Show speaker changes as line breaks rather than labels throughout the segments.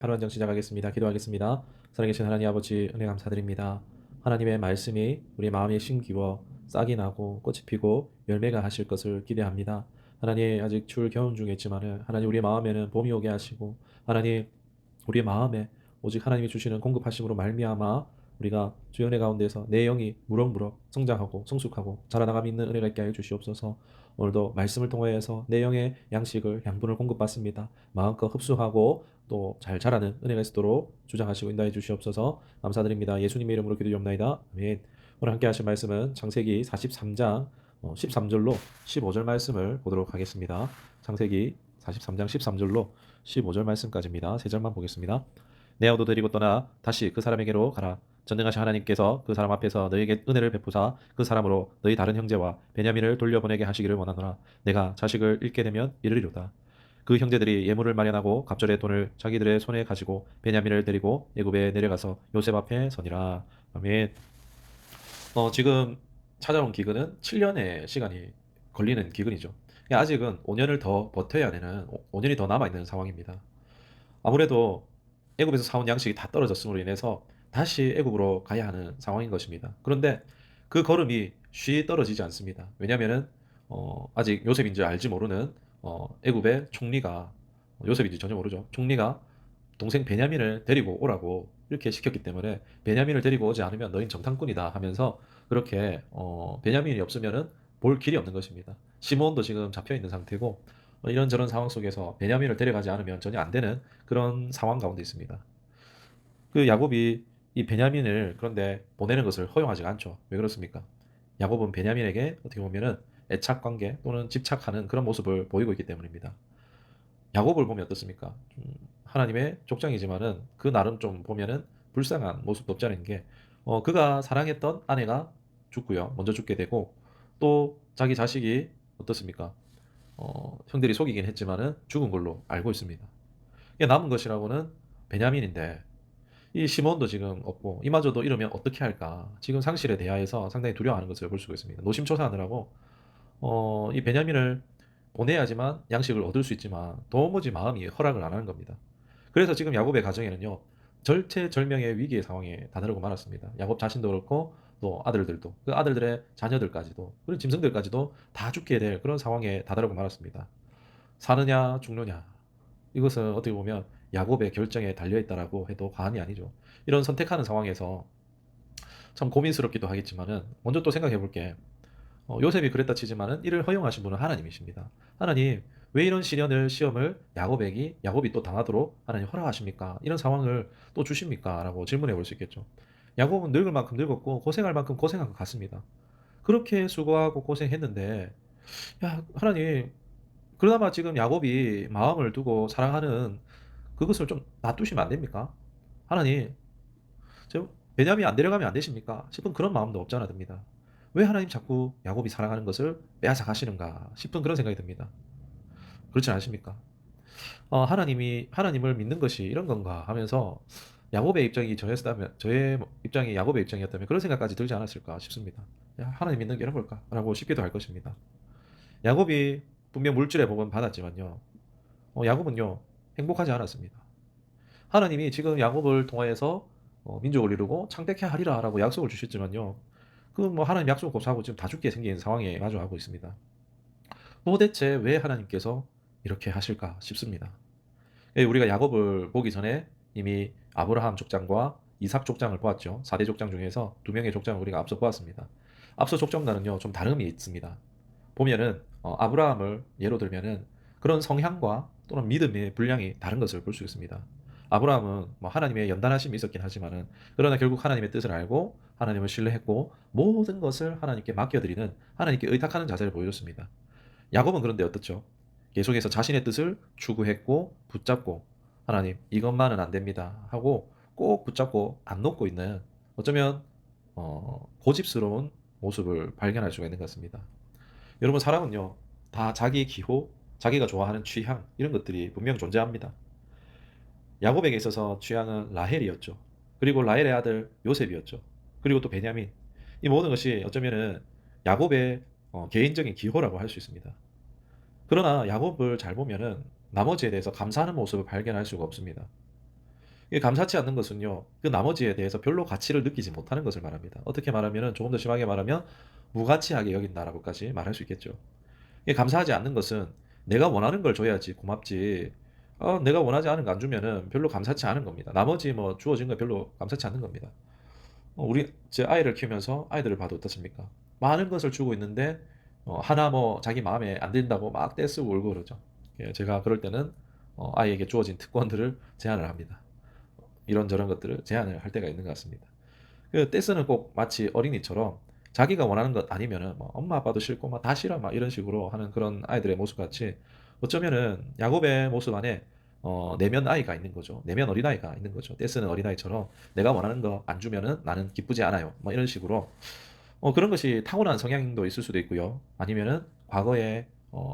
하루 한정 시작하겠습니다. 기도하겠습니다. 살아계신 하나님 아버지 은혜 감사드립니다. 하나님의 말씀이 우리 마음에 심기워 싹이 나고 꽃이 피고 열매가 하실 것을 기대합니다. 하나님 아직 추울 겨울 중에 있지만은 하나님 우리 마음에는 봄이 오게 하시고 하나님 우리의 마음에 오직 하나님이 주시는 공급하심으로 말미암아 우리가 주의 은혜 가운데서 내 영이 무럭무럭 성장하고 성숙하고 자라나감이 있는 은혜가 있게 하여 주시옵소서. 오늘도 말씀을 통하여서 내 영의 양식을 양분을 공급받습니다. 마음껏 흡수하고 또 잘 자라는 은혜가 있도록 주장하시고 인도해 주시옵소서. 감사드립니다. 예수님의 이름으로 기도드립니다. 아멘. 오늘 함께 하실 말씀은 창세기 43장 13절로 15절 말씀을 보도록 하겠습니다. 창세기 43장 13절로 15절 말씀까지입니다. 세 절만 보겠습니다. 내 아우도 데리고 떠나 다시 그 사람에게로 가라. 전능하신 하나님께서 그 사람 앞에서 너에게 은혜를 베푸사 그 사람으로 너희 다른 형제와 베냐민을 돌려보내게 하시기를 원하노라. 내가 자식을 잃게 되면 이르리로다. 그 형제들이 예물을 마련하고 갑절의 돈을 자기들의 손에 가지고 베냐민을 데리고 애굽에 내려가서 요셉 앞에 서니라. 아멘. 지금 찾아온 기근은 7년의 시간이 걸리는 기근이죠. 아직은 5년을 더 버텨야 되는 5년이 더 남아 있는 상황입니다. 아무래도 애굽에서 사온 양식이 다 떨어졌음으로 인해서 다시 애굽으로 가야 하는 상황인 것입니다. 그런데 그 걸음이 쉬 떨어지지 않습니다. 왜냐하면은 아직 요셉인지 알지 모르는 애굽의 총리가 요셉인지 전혀 모르죠. 총리가 동생 베냐민을 데리고 오라고 이렇게 시켰기 때문에 베냐민을 데리고 오지 않으면 너희는 정탐꾼이다 하면서 그렇게 베냐민이 없으면은 볼 길이 없는 것입니다. 시므온도 지금 잡혀 있는 상태고 이런저런 상황 속에서 베냐민을 데려가지 않으면 전혀 안 되는 그런 상황 가운데 있습니다. 그 야곱이 이 베냐민을 그런데 보내는 것을 허용하지 않죠. 왜 그렇습니까? 야곱은 베냐민에게 어떻게 보면은 애착 관계 또는 집착하는 그런 모습을 보이고 있기 때문입니다. 야곱을 보면 어떻습니까? 하나님의 족장이지만은 그 나름 좀 보면은 불쌍한 모습도 없지 않은 게 그가 사랑했던 아내가 죽고요. 먼저 죽게 되고 또 자기 자식이 어떻습니까? 형들이 속이긴 했지만은 죽은 걸로 알고 있습니다. 이게 남은 것이라고는 베냐민인데 이 시몬도 지금 없고 이마저도 이러면 어떻게 할까? 지금 상실에 대하여서 상당히 두려워하는 것을 볼 수가 있습니다. 노심초사하느라고 이 베냐민을 보내야지만 양식을 얻을 수 있지만 도무지 마음이 허락을 안 하는 겁니다. 그래서 지금 야곱의 가정에는요 절체절명의 위기의 상황에 다다르고 말았습니다. 야곱 자신도 그렇고 또 아들들도 그 아들들의 자녀들까지도 그런 짐승들까지도 다 죽게 될 그런 상황에 다다르고 말았습니다. 사느냐 죽느냐 이것은 어떻게 보면 야곱의 결정에 달려 있다라고 해도 과언이 아니죠. 이런 선택하는 상황에서 참 고민스럽기도 하겠지만은 먼저 또 생각해 볼게. 요셉이 그랬다 치지만은 이를 허용하신 분은 하나님이십니다. 하나님, 왜 이런 시험을 야곱이 또 당하도록 하나님 허락하십니까? 이런 상황을 또 주십니까? 라고 질문해 볼 수 있겠죠. 야곱은 늙을 만큼 늙었고 고생할 만큼 고생한 것 같습니다. 그렇게 수고하고 고생했는데, 야, 하나님, 그나마 지금 야곱이 마음을 두고 사랑하는 그것을 좀 놔두시면 안 됩니까? 하나님, 저 베냐민 안 데려가면 안 되십니까? 싶은 그런 마음도 없지 않아 듭니다. 왜 하나님 자꾸 야곱이 사랑하는 것을 빼앗아 가시는가 싶은 그런 생각이 듭니다. 그렇지 않으십니까? 하나님을 믿는 것이 이런 건가 하면서 야곱의 입장이 저였다면 저의 입장이 야곱의 입장이었다면 그런 생각까지 들지 않았을까 싶습니다. 야, 하나님 믿는 게 이런 걸까라고 싶기도 할 것입니다. 야곱이 분명 물질의 복은 받았지만요. 야곱은요 행복하지 않았습니다. 하나님이 지금 야곱을 통하여서 민족을 이루고 창대케 하리라라고 약속을 주셨지만요. 그 뭐 하나님 약속 없하고 지금 다 죽게 생긴 상황에 마주하고 있습니다. 도대체 왜 하나님께서 이렇게 하실까 싶습니다. 우리가 야곱을 보기 전에 이미 아브라함 족장과 이삭 족장을 보았죠. 4대 족장 중에서 2명의 족장을 우리가 앞서 보았습니다. 앞서 족장과는요, 좀 다름이 있습니다. 보면은 아브라함을 예로 들면은 그런 성향과 또는 믿음의 분량이 다른 것을 볼 수 있습니다. 아브라함은 뭐 하나님의 연단하심이 있었긴 하지만은 그러나 결국 하나님의 뜻을 알고 하나님을 신뢰했고 모든 것을 하나님께 맡겨드리는 하나님께 의탁하는 자세를 보여줬습니다. 야곱은 그런데 어떻죠? 계속해서 자신의 뜻을 추구했고 붙잡고 하나님 이것만은 안 됩니다 하고 꼭 붙잡고 안 놓고 있는 어쩌면 고집스러운 모습을 발견할 수가 있는 것 같습니다. 여러분 사람은요 다 자기 기호, 자기가 좋아하는 취향 이런 것들이 분명 존재합니다. 야곱에게 있어서 취향은 라헬이었죠. 그리고 라헬의 아들 요셉이었죠. 그리고 또 베냐민. 이 모든 것이 어쩌면은 야곱의 개인적인 기호라고 할 수 있습니다. 그러나 야곱을 잘 보면은 나머지에 대해서 감사하는 모습을 발견할 수가 없습니다. 이게 감사치 않는 것은요, 그 나머지에 대해서 별로 가치를 느끼지 못하는 것을 말합니다. 어떻게 말하면은 조금 더 심하게 말하면 무가치하게 여긴다라고까지 말할 수 있겠죠. 이게 감사하지 않는 것은 내가 원하는 걸 줘야지 고맙지. 내가 원하지 않은 거 안 주면은 별로 감사치 않은 겁니다. 나머지 뭐 주어진 거 별로 감사치 않는 겁니다. 우리 제 아이를 키우면서 아이들을 봐도 어떻습니까? 많은 것을 주고 있는데 하나 뭐 자기 마음에 안 든다고 막 떼쓰고 울고 그러죠. 예, 제가 그럴 때는 아이에게 주어진 특권들을 제한을 합니다. 이런저런 것들을 제한을 할 때가 있는 것 같습니다. 그 떼쓰는 꼭 마치 어린이처럼 자기가 원하는 것 아니면은 뭐 엄마 아빠도 싫고 막 다 싫어 막 이런 식으로 하는 그런 아이들의 모습 같이 어쩌면은 야곱의 모습 안에 내면 아이가 있는 거죠. 내면 어린아이가 있는 거죠. 떼쓰는 어린아이처럼 내가 원하는 거 안 주면은 나는 기쁘지 않아요. 뭐 이런 식으로 그런 것이 타고난 성향도 있을 수도 있고요. 아니면은 과거의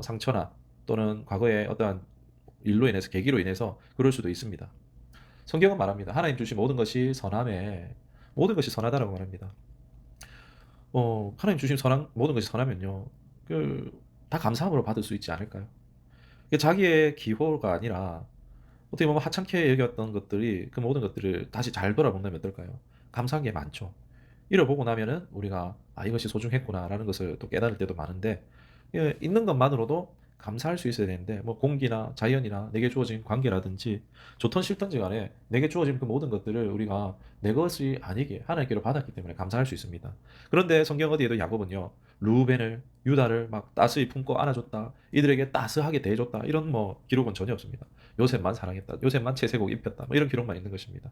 상처나 또는 과거의 어떠한 일로 인해서 계기로 인해서 그럴 수도 있습니다. 성경은 말합니다. 하나님 주신 모든 것이 선함에 모든 것이 선하다라고 말합니다. 하나님 주신 선한 모든 것이 선하면요. 다 감사함으로 받을 수 있지 않을까요? 이게 자기의 기호가 아니라 어떻게 보면 하찮게 여겼던 것들이 그 모든 것들을 다시 잘 돌아본다면 어떨까요? 감사한 게 많죠. 잃어보고 나면은 우리가 '아 이것이 소중했구나.'라는 것을 또 깨달을 때도 많은데 있는 것만으로도 감사할 수 있어야 되는데 뭐 공기나 자연이나 내게 주어진 관계라든지 좋든 싫든지 간에 내게 주어진 그 모든 것들을 우리가 내 것이 아니게 하나님께로 받았기 때문에 감사할 수 있습니다. 그런데 성경 어디에도 야곱은요. 루벤을 유다를 막 따스히 품고 안아줬다. 이들에게 따스하게 대해줬다. 이런 뭐 기록은 전혀 없습니다. 요셉만 사랑했다. 요셉만 채색옷 입혔다. 뭐 이런 기록만 있는 것입니다.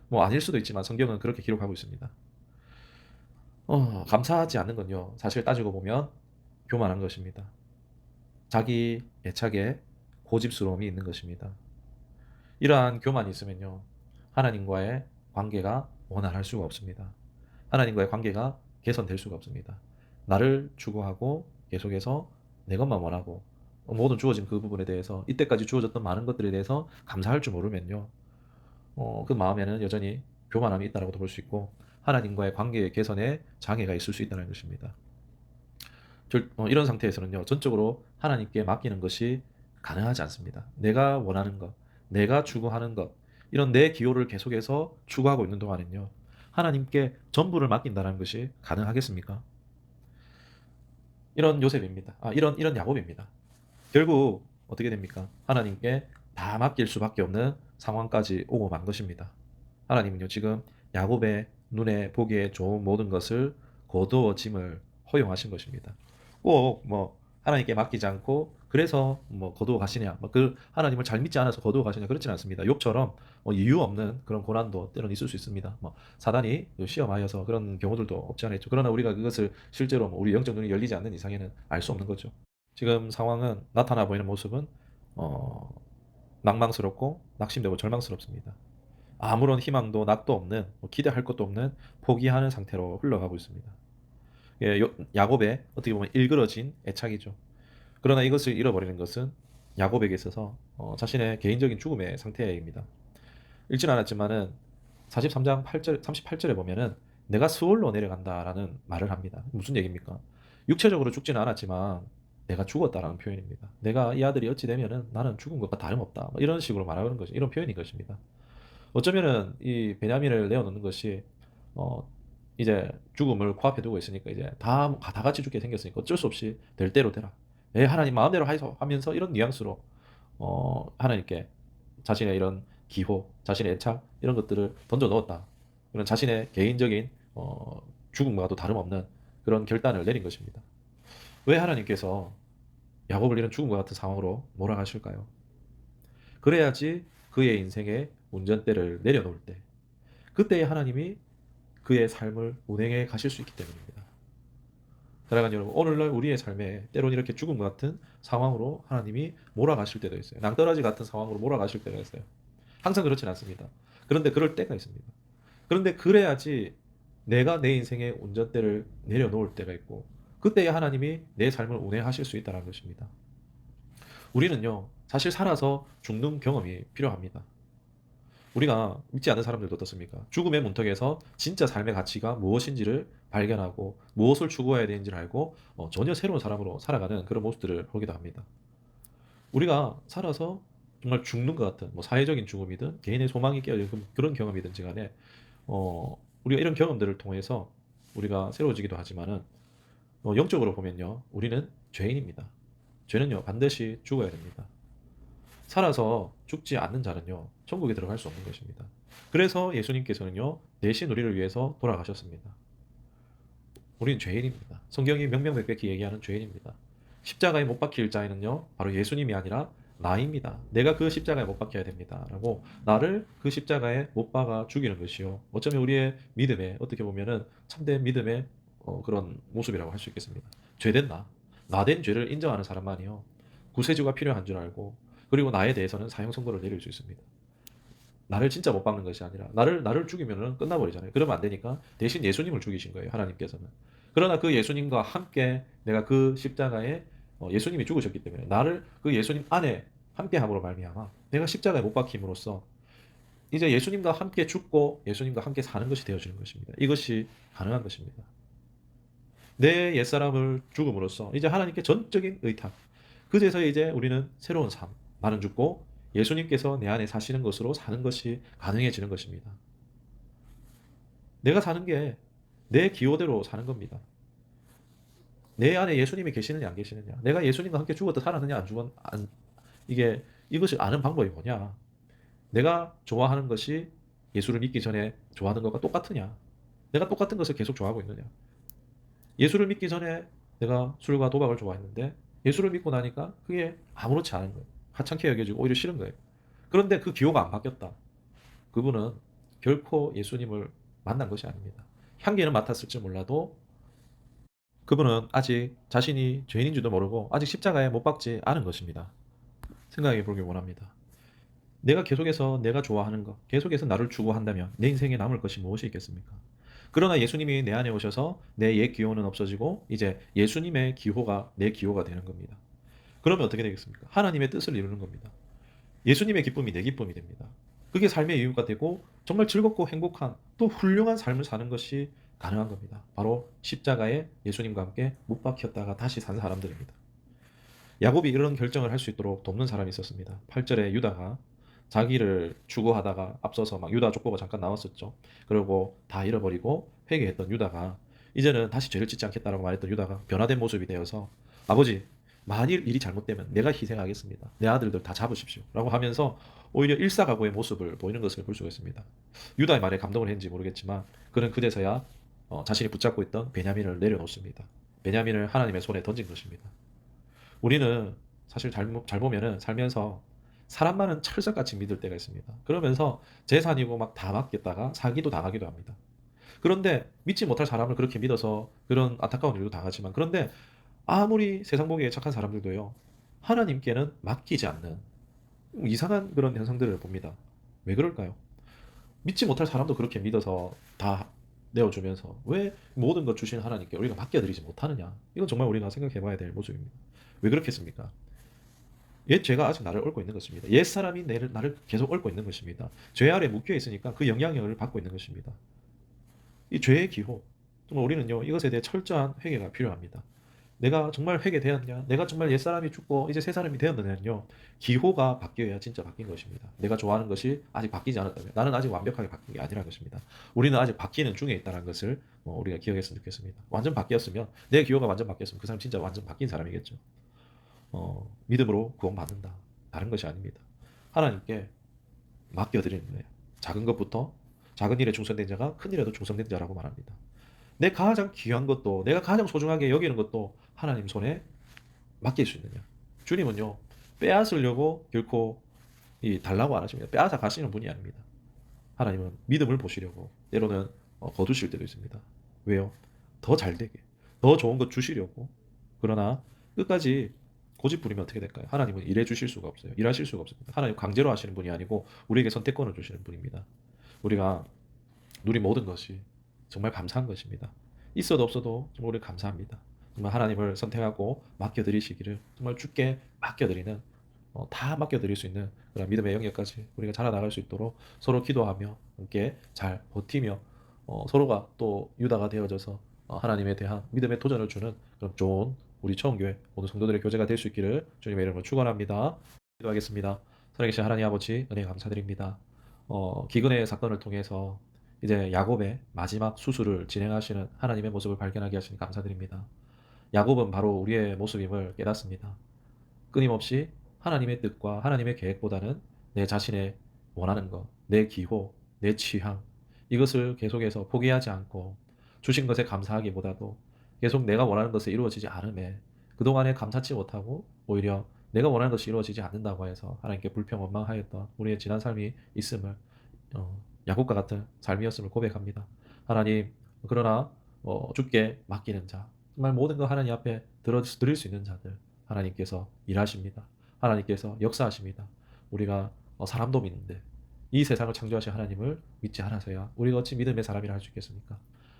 뭐 아닐 수도 있지만 성경은 그렇게 기록하고 있습니다. 감사하지 않는 건요. 사실 따지고 보면 교만한 것입니다. 자기 애착에 고집스러움이 있는 것입니다. 이러한 교만이 있으면요. 하나님과의 관계가 원활할 수가 없습니다. 하나님과의 관계가 개선될 수가 없습니다. 나를 추구하고 계속해서 내 것만 원하고 모든 주어진 그 부분에 대해서 이때까지 주어졌던 많은 것들에 대해서 감사할 줄 모르면요. 그 마음에는 여전히 교만함이 있다라고도 볼 수 있고 하나님과의 관계 개선에 장애가 있을 수 있다는 것입니다. 이런 상태에서는요. 전적으로 하나님께 맡기는 것이 가능하지 않습니다. 내가 원하는 것, 내가 추구하는 것, 이런 내 기호를 계속해서 추구하고 있는 동안은요. 하나님께 전부를 맡긴다는 것이 가능하겠습니까? 이런 요셉입니다. 이런 야곱입니다. 결국 어떻게 됩니까? 하나님께 다 맡길 수밖에 없는 상황까지 오고 만 것입니다. 하나님은요, 지금 야곱의 눈에 보기에 좋은 모든 것을 거두어짐을 허용하신 것입니다. 꼭 뭐 하나님께 맡기지 않고 그래서 뭐 거두어 가시냐, 뭐 그 하나님을 잘 믿지 않아서 거두어 가시냐 그렇지는 않습니다. 욥처럼 이유 없는 그런 고난도 때로는 있을 수 있습니다. 뭐 사단이 시험하여서 그런 경우들도 없지 않아 있죠. 그러나 우리가 그것을 실제로 뭐 우리 영적 눈이 열리지 않는 이상에는 알 수 없는 거죠. 지금 상황은 나타나 보이는 모습은 어, 낭망스럽고 낙심되고 절망스럽습니다. 아무런 희망도 낙도 없는 기대할 것도 없는 포기하는 상태로 흘러가고 있습니다. 예, 야곱의 어떻게 보면 일그러진 애착이죠. 그러나 이것을 잃어버리는 것은 야곱에게 있어서 자신의 개인적인 죽음의 상태입니다. 읽진 않았지만은 43장 8절, 38절에 보면은 내가 스올로 내려간다라는 말을 합니다. 무슨 얘기입니까? 육체적으로 죽지는 않았지만 내가 죽었다라는 표현입니다. 내가 이 아들이 어찌 되면은 나는 죽은 것과 다름없다. 뭐 이런 식으로 말하는 것이 이런 표현인 것입니다. 어쩌면은 이 베냐민을 내어놓는 것이 어 이제 죽음을 코앞에 두고 있으니까 이제 다 같이 죽게 생겼으니까 어쩔 수 없이 될 대로 되라. 예, 하나님 마음대로 하소서 하면서 이런 뉘앙스로 하나님께 자신의 이런 기호, 자신의 애착 이런 것들을 던져 넣었다. 그런 자신의 개인적인 죽음과도 다름없는 그런 결단을 내린 것입니다. 왜 하나님께서 야곱을 이런 죽음과 같은 상황으로 몰아가실까요? 그래야지 그의 인생의 운전대를 내려놓을 때 그때에 하나님이 그의 삶을 운행해 가실 수 있기 때문입니다. 사랑하는 여러분, 오늘날 우리의 삶에 때론 이렇게 죽음과 같은 상황으로 하나님이 몰아가실 때도 있어요. 낭떠러지 같은 상황으로 몰아가실 때가 있어요. 항상 그렇진 않습니다. 그런데 그럴 때가 있습니다. 그런데 그래야지 내가 내 인생의 운전대를 내려놓을 때가 있고 그때에 하나님이 내 삶을 운행하실 수 있다는 것입니다. 우리는요, 사실 살아서 죽는 경험이 필요합니다. 우리가 믿지 않는 사람들도 어떻습니까? 죽음의 문턱에서 진짜 삶의 가치가 무엇인지를 발견하고 무엇을 추구해야 되는지를 알고 전혀 새로운 사람으로 살아가는 그런 모습들을 보기도 합니다. 우리가 살아서 정말 죽는 것 같은 뭐 사회적인 죽음이든 개인의 소망이 깨어진 그런 경험이든지 간에 우리가 이런 경험들을 통해서 우리가 새로워지기도 하지만은 영적으로 보면요. 우리는 죄인입니다. 죄는요. 반드시 죽어야 됩니다. 살아서 죽지 않는 자는요. 천국에 들어갈 수 없는 것입니다. 그래서 예수님께서는요. 대신 우리를 위해서 돌아가셨습니다. 우리는 죄인입니다. 성경이 명명백백히 얘기하는 죄인입니다. 십자가에 못 박힐 자에는요. 바로 예수님이 아니라 나입니다. 내가 그 십자가에 못 박혀야 됩니다. 라고 나를 그 십자가에 못 박아 죽이는 것이요. 어쩌면 우리의 믿음에 어떻게 보면은 참된 믿음의 그런 모습이라고 할 수 있겠습니다. 죄된 나. 나 된 죄를 인정하는 사람만이요. 구세주가 필요한 줄 알고 그리고 나에 대해서는 사형 선고를 내릴 수 있습니다. 나를 진짜 못 박는 것이 아니라 나를 죽이면은 끝나버리잖아요. 그러면 안 되니까 대신 예수님을 죽이신 거예요. 하나님께서는. 그러나 그 예수님과 함께 내가 그 십자가에 예수님이 죽으셨기 때문에 나를 그 예수님 안에 함께함으로 말미암아 내가 십자가에 못 박힘으로써 이제 예수님과 함께 죽고 예수님과 함께 사는 것이 되어지는 것입니다. 이것이 가능한 것입니다. 내 옛사람을 죽음으로써 이제 하나님께 전적인 의탁. 그제서 이제 우리는 새로운 삶, 나는 죽고 예수님께서 내 안에 사시는 것으로 사는 것이 가능해지는 것입니다. 내가 사는 게 내 기호대로 사는 겁니다. 내 안에 예수님이 계시느냐 안 계시느냐, 내가 예수님과 함께 죽었다 살았느냐 안 죽었 안 이게 이것을 아는 방법이 뭐냐? 내가 좋아하는 것이 예수를 믿기 전에 좋아하는 것과 똑같으냐? 내가 똑같은 것을 계속 좋아하고 있느냐? 예수를 믿기 전에 내가 술과 도박을 좋아했는데 예수를 믿고 나니까 그게 아무렇지 않은 거예요. 하찮게 여겨지고 오히려 싫은 거예요. 그런데 그 기호가 안 바뀌었다. 그분은 결코 예수님을 만난 것이 아닙니다. 향기는 맡았을지 몰라도 그분은 아직 자신이 죄인인 줄도 모르고 아직 십자가에 못 박지 않은 것입니다. 생각해 보길 원합니다. 내가 계속해서 내가 좋아하는 것, 계속해서 나를 추구한다면 내 인생에 남을 것이 무엇이 있겠습니까? 그러나 예수님이 내 안에 오셔서 내 옛 기호는 없어지고 이제 예수님의 기호가 내 기호가 되는 겁니다. 그러면 어떻게 되겠습니까? 하나님의 뜻을 이루는 겁니다. 예수님의 기쁨이 내 기쁨이 됩니다. 그게 삶의 이유가 되고 정말 즐겁고 행복한 또 훌륭한 삶을 사는 것이 가능한 겁니다. 바로 십자가에 예수님과 함께 못 박혔다가 다시 산 사람들입니다. 야곱이 이런 결정을 할 수 있도록 돕는 사람이 있었습니다. 8절에 유다가 자기를 추구하다가 앞서서 막 유다 족보가 잠깐 나왔었죠. 그리고 다 잃어버리고 회개했던 유다가 이제는 다시 죄를 짓지 않겠다라고 말했던 유다가 변화된 모습이 되어서 아버지 만일 일이 잘못되면 내가 희생하겠습니다. 내 아들들 다 잡으십시오. 라고 하면서 오히려 일사각오의 모습을 보이는 것을 볼 수가 있습니다. 유다의 말에 감동을 했는지 모르겠지만 그는 그제서야 자신이 붙잡고 있던 베냐민을 내려놓습니다. 베냐민을 하나님의 손에 던진 것입니다. 우리는 사실 잘 보면은 살면서 사람만은 철석같이 믿을 때가 있습니다. 그러면서 재산이고 막 다 맡겼다가 사기도 당하기도 합니다. 그런데 믿지 못할 사람을 그렇게 믿어서 그런 안타까운 일도 당하지만 그런데 아무리 세상 보기에 착한 사람들도요. 하나님께는 맡기지 않는 이상한 그런 현상들을 봅니다. 왜 그럴까요? 믿지 못할 사람도 그렇게 믿어서 다 내어주면서 왜 모든 것 주신 하나님께 우리가 맡겨드리지 못하느냐? 이건 정말 우리가 생각해 봐야 될 모습입니다. 왜 그렇겠습니까? 옛 죄가 아직 나를 얽고 있는 것입니다. 옛 사람이 나를 계속 얽고 있는 것입니다. 죄 아래 묶여 있으니까 그 영향력을 받고 있는 것입니다. 이 죄의 기호, 정말 우리는요, 이것에 대해 철저한 회개가 필요합니다. 내가 정말 회개되었냐? 내가 정말 옛사람이 죽고 이제 새 사람이 되었느냐요? 기호가 바뀌어야 진짜 바뀐 것입니다. 내가 좋아하는 것이 아직 바뀌지 않았다면 나는 아직 완벽하게 바뀐 게 아니라는 것입니다. 우리는 아직 바뀌는 중에 있다는 것을 우리가 기억했으면 좋겠습니다. 완전 바뀌었으면 내 기호가 완전 바뀌었으면 그 사람 진짜 완전 바뀐 사람이겠죠. 믿음으로 구원받는다. 다른 것이 아닙니다. 하나님께 맡겨드리는 거예요. 작은 것부터 작은 일에 충성된 자가 큰 일에도 충성된 자라고 말합니다. 내 가장 귀한 것도 내가 가장 소중하게 여기는 것도 하나님 손에 맡길 수 있느냐. 주님은요. 빼앗으려고 결코 달라고 안 하십니다. 빼앗아 가시는 분이 아닙니다. 하나님은 믿음을 보시려고 때로는 거두실 때도 있습니다. 왜요? 더 잘되게 더 좋은 것 주시려고. 그러나 끝까지 고집 부리면 어떻게 될까요? 하나님은 일해 주실 수가 없어요. 일하실 수가 없습니다. 하나님 강제로 하시는 분이 아니고 우리에게 선택권을 주시는 분입니다. 우리가 누린 모든 것이 정말 감사한 것입니다. 있어도 없어도 정말 우리 감사합니다. 정말 하나님을 선택하고 맡겨드리시기를 정말 주께 맡겨드리는 다 맡겨드릴 수 있는 그런 믿음의 영역까지 우리가 자라나갈 수 있도록 서로 기도하며 함께 잘 버티며 서로가 또 유다가 되어져서 하나님에 대한 믿음의 도전을 주는 그런 좋은 우리 처음교회 모든 성도들의 교제가 될 수 있기를 주님의 이름으로 축원합니다. 기도하겠습니다. 살아계신 하나님 아버지 은혜 감사드립니다. 기근의 사건을 통해서 이제 야곱의 마지막 수술을 진행하시는 하나님의 모습을 발견하게 하시니 감사드립니다. 야곱은 바로 우리의 모습임을 깨닫습니다. 끊임없이 하나님의 뜻과 하나님의 계획보다는 내 자신의 원하는 것, 내 기호, 내 취향, 이것을 계속해서 포기하지 않고 주신 것에 감사하기보다도 계속 내가 원하는 것이 이루어지지 않음에 그동안에 감사치 못하고 오히려 내가 원하는 것이 이루어지지 않는다고 해서 하나님께 불평 원망하였던 우리의 지난 삶이 있음을 야곱과 같은 삶이었음을 고백합니다. 하나님, 그러나 주께 맡기는 자, 정말 모든 거 하나님 앞에 드릴 수 있는 자들, 하나님께서 일하십니다. 하나님께서 역사하십니다. 우리가 사람도 믿는데 이 세상을 창조하신 하나님을 믿지 않아서야 우리가 어찌 믿음의 사람이라 할 수 있겠습니까?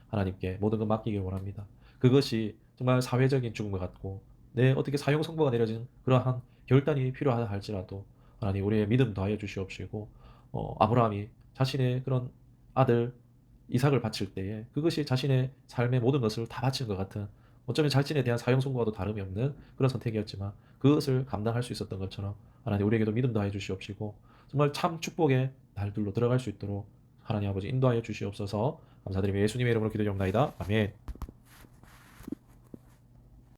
하나님께 모든 것 맡기길 원합니다. 그것이 정말 사회적인 죽음과 같고 내 어떻게 사형 선고가 내려진 그러한 결단이 필요하다 할지라도 하나님 우리의 믿음 더하여 주시옵시고 아브라함이 자신의 그런 아들 이삭을 바칠 때에 그것이 자신의 삶의 모든 것을 다 바친 것 같은 어쩌면 자신에 대한 사형 선고와도 다름이 없는 그런 선택이었지만 그것을 감당할 수 있었던 것처럼 하나님 우리에게도 믿음 더하여 주시옵시고 정말 참 축복의 날들로 들어갈 수 있도록 하나님 아버지 인도하여 주시옵소서. 감사드리며 예수님의 이름으로 기도드립니다. 아멘.